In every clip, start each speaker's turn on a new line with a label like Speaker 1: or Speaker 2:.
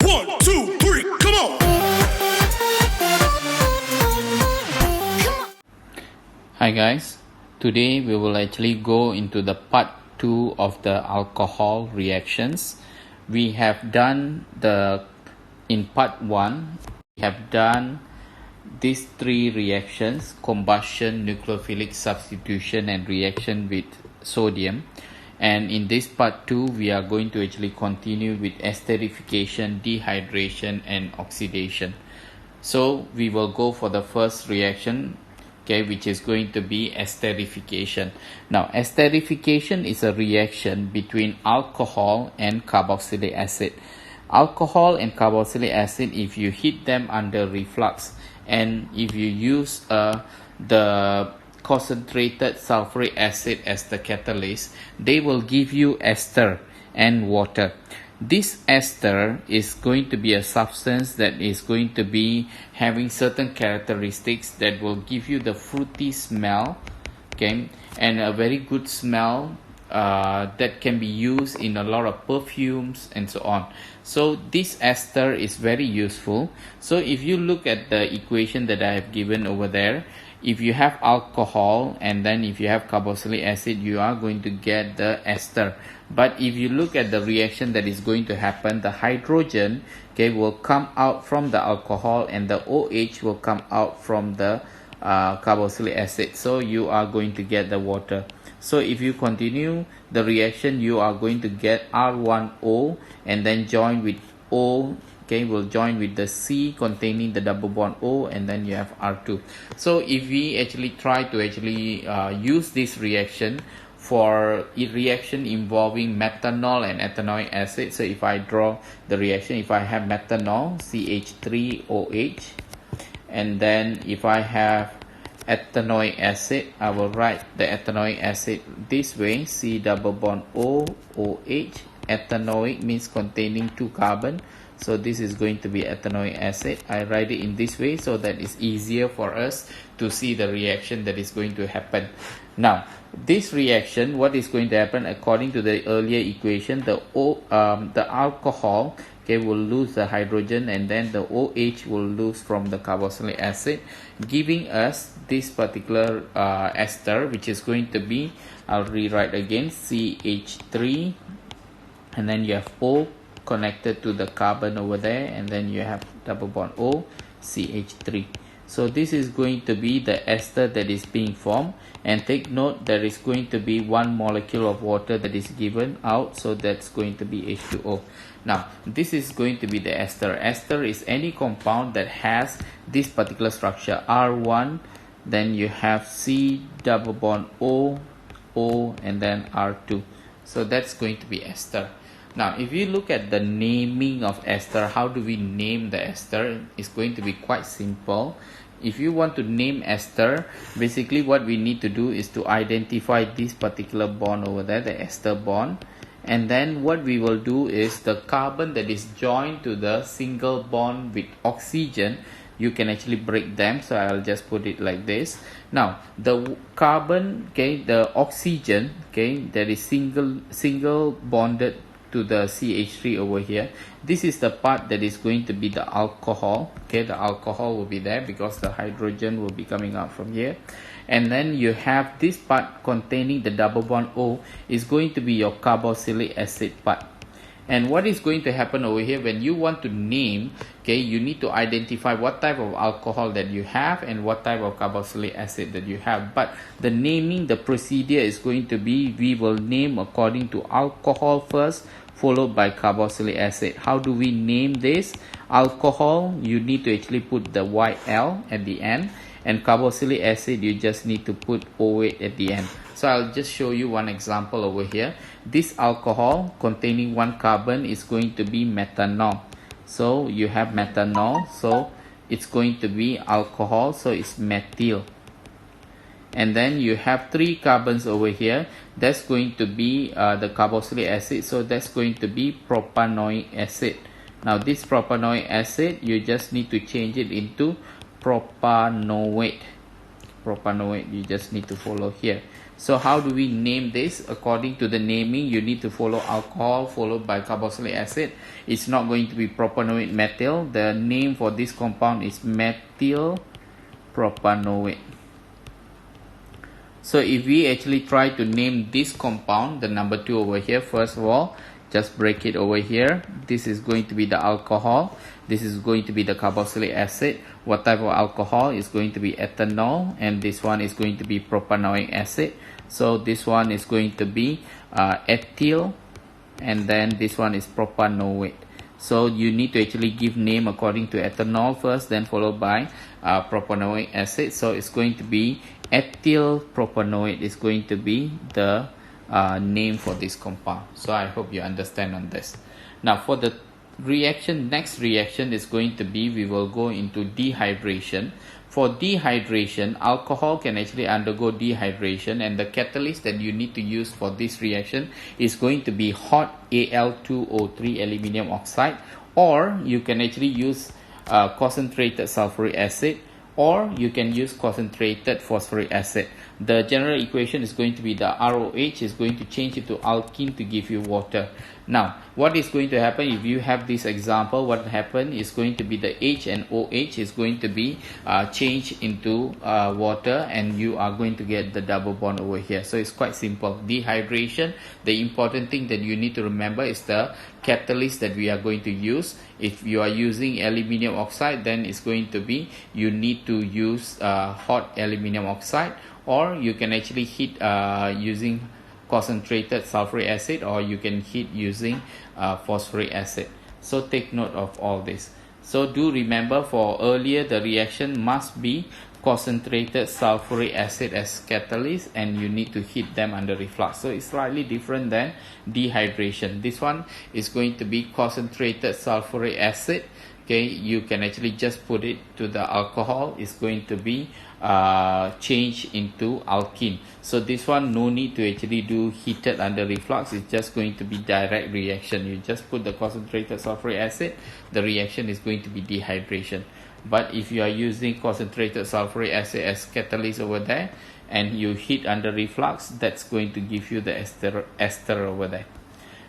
Speaker 1: 1, 2, 3, come on!
Speaker 2: Hi guys, today we will actually go into the part 2 of the alcohol reactions. We have done in part 1, we have done these 3 reactions: combustion, nucleophilic substitution, and reaction with sodium. And in this part 2, we are going to actually continue with esterification, dehydration, and oxidation. So we will go for the first reaction, okay, which is going to be esterification. Now, esterification is a reaction between alcohol and carboxylic acid. Alcohol and carboxylic acid, if you heat them under reflux, and if you use the concentrated sulfuric acid as the catalyst, they will give you ester and water. This ester is going to be a substance that is going to be having certain characteristics that will give you the fruity smell, okay, and a very good smell that can be used in a lot of perfumes and so on. So this ester is very useful. So if you look at the equation that I have given over there, if you have alcohol and then if you have carboxylic acid, you are going to get the ester. But if you look at the reaction that is going to happen, the hydrogen, okay, will come out from the alcohol and the OH will come out from the carboxylic acid. So you are going to get the water. So if you continue the reaction, you are going to get R1O and then join with O, okay, will join with the C containing the double bond O, and then you have R2. So if we actually try to use this reaction for a reaction involving methanol and ethanoic acid, so if I draw the reaction, if I have methanol, CH3OH, and then if I have ethanoic acid, I will write the ethanoic acid this way: C double bond O, OH. Ethanoic means containing 2 carbon, so this is going to be ethanoic acid. I write it in this way so that it's easier for us to see the reaction that is going to happen. Now, this reaction, what is going to happen according to the earlier equation, the alcohol, okay, will lose the hydrogen, and then the OH will lose from the carboxylic acid, giving us this particular ester, which is going to be, I'll rewrite again, CH3, and then you have O connected to the carbon over there, and then you have double bond O, CH3. So this is going to be the ester that is being formed, and take note there is going to be 1 molecule of water that is given out, so that's going to be H2O. Now this is going to be the ester. Ester is any compound that has this particular structure, R1, then you have C double bond O, O, and then R2. So that's going to be ester. Now, if you look at the naming of ester, how do we name the ester? It's going to be quite simple. If you want to name ester, basically what we need to do is to identify this particular bond over there, the ester bond. And then what we will do is the carbon that is joined to the single bond with oxygen, you can actually break them. So I'll just put it like this. Now, the carbon, okay, the oxygen, okay, that is single bonded to the CH3 over here, this is the part that is going to be the alcohol, okay, the alcohol will be there because the hydrogen will be coming out from here. And then you have this part containing the double bond O is going to be your carboxylic acid part. And what is going to happen over here, when you want to name, okay, you need to identify what type of alcohol that you have and what type of carboxylic acid that you have. But the naming, the procedure is going to be, we will name according to alcohol first, followed by carboxylic acid. How do we name this? Alcohol, you need to actually put the YL at the end, and carboxylic acid, you just need to put OH at the end. So I'll just show you one example over here. This alcohol containing 1 carbon is going to be methanol. So you have methanol, so it's going to be alcohol, so it's methyl. And then you have 3 carbons over here, that's going to be the carboxylic acid, so that's going to be propanoic acid. Now this propanoic acid, you just need to change it into propanoate. propanoate. You just need to follow here. So how do we name this? According to the naming, you need to follow alcohol followed by carboxylic acid. It's not going to be propanoate methyl. The name for this compound is methyl propanoate. So if we actually try to name this compound, the number 2 over here, first of all, just break it over here. This is going to be the alcohol. This is going to be the carboxylic acid. What type of alcohol is going to be ethanol, and this one is going to be propanoic acid. So this one is going to be ethyl, and then this one is propanoate. So you need to actually give name according to ethanol first, then followed by propanoic acid. So it's going to be ethyl propanoate is going to be the name for this compound. So I hope you understand on this. Now for the reaction, next reaction is going to be, we will go into dehydration. For dehydration, alcohol can actually undergo dehydration, and the catalyst that you need to use for this reaction is going to be hot Al2O3 aluminium oxide, or you can actually use concentrated sulfuric acid, or you can use concentrated phosphoric acid. The general equation is going to be the ROH is going to change into alkene to give you water. Now, what is going to happen if you have this example? What happen is going to be the H and OH is going to be changed into water, and you are going to get the double bond over here. So it's quite simple. Dehydration, the important thing that you need to remember is the catalyst that we are going to use. If you are using aluminium oxide, then it's going to be, you need to use hot aluminium oxide, or you can actually heat using concentrated sulfuric acid, or you can heat using phosphoric acid. So take note of all this. So do remember, for earlier the reaction must be concentrated sulfuric acid as catalyst, and you need to heat them under reflux. So it's slightly different than dehydration. This one is going to be concentrated sulfuric acid. Okay, you can actually just put it to the alcohol. It's going to be changed into alkene. So this one, no need to actually do heated under reflux. It's just going to be direct reaction. You just put the concentrated sulfuric acid, the reaction is going to be dehydration. But if you are using concentrated sulfuric acid as catalyst over there, and you heat under reflux, that's going to give you the ester over there.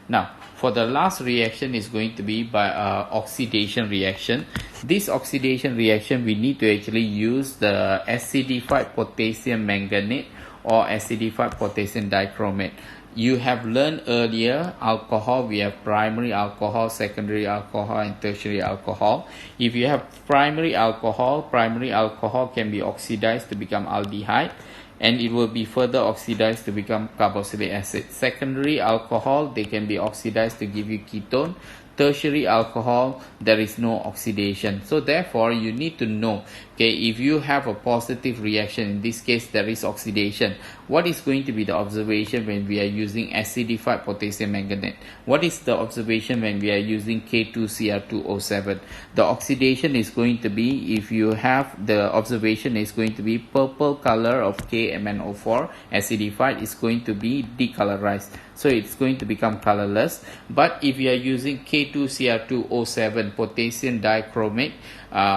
Speaker 2: Now, for the last reaction is going to be by oxidation reaction. This oxidation reaction, we need to actually use the acidified potassium manganate or acidified potassium dichromate. You have learned earlier, alcohol, we have primary alcohol, secondary alcohol, and tertiary alcohol. If you have primary alcohol can be oxidized to become aldehyde, and it will be further oxidized to become carboxylic acid. Secondary alcohol, they can be oxidized to give you ketone. Tertiary alcohol, there is no oxidation. So therefore, you need to know, okay, if you have a positive reaction, in this case there is oxidation, what is going to be the observation when we are using acidified potassium manganate? What is the observation when we are using K2Cr2O7? The oxidation is going to be, if you have the observation, is going to be purple color of KMnO4 acidified is going to be decolorized. So it's going to become colorless. But if you are using K2Cr2O7 potassium dichromate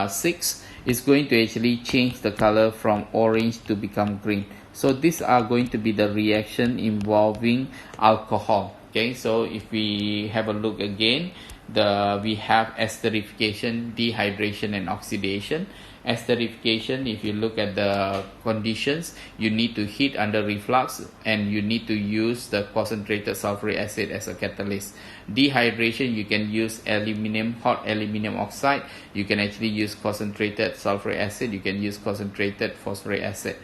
Speaker 2: 6, is going to actually change the color from orange to become green. So these are going to be the reaction involving alcohol. Okay, so if we have a look again, we have esterification, dehydration, and oxidation. Esterification, if you look at the conditions, you need to heat under reflux, and you need to use the concentrated sulfuric acid as a catalyst. Dehydration, you can use hot aluminium oxide, you can actually use concentrated sulfuric acid, you can use concentrated phosphoric acid.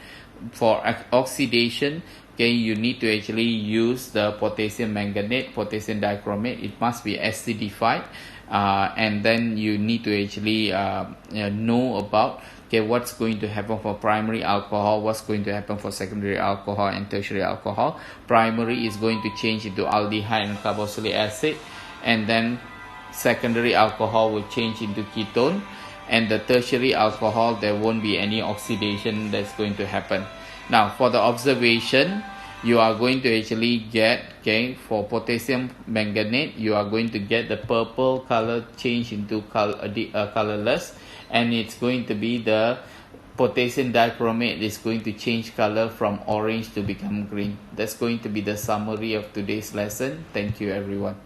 Speaker 2: For oxidation, okay, you need to actually use the potassium manganate, potassium dichromate. It must be acidified, and then you need to actually know about, okay, what's going to happen for primary alcohol, what's going to happen for secondary alcohol and tertiary alcohol. Primary is going to change into aldehyde and carboxylic acid, and then secondary alcohol will change into ketone, and the tertiary alcohol, there won't be any oxidation that's going to happen. Now for the observation, you are going to actually get, okay, for potassium manganate, you are going to get the purple color change into colorless, and it's going to be the potassium dichromate is going to change color from orange to become green. That's going to be the summary of today's lesson. Thank you everyone.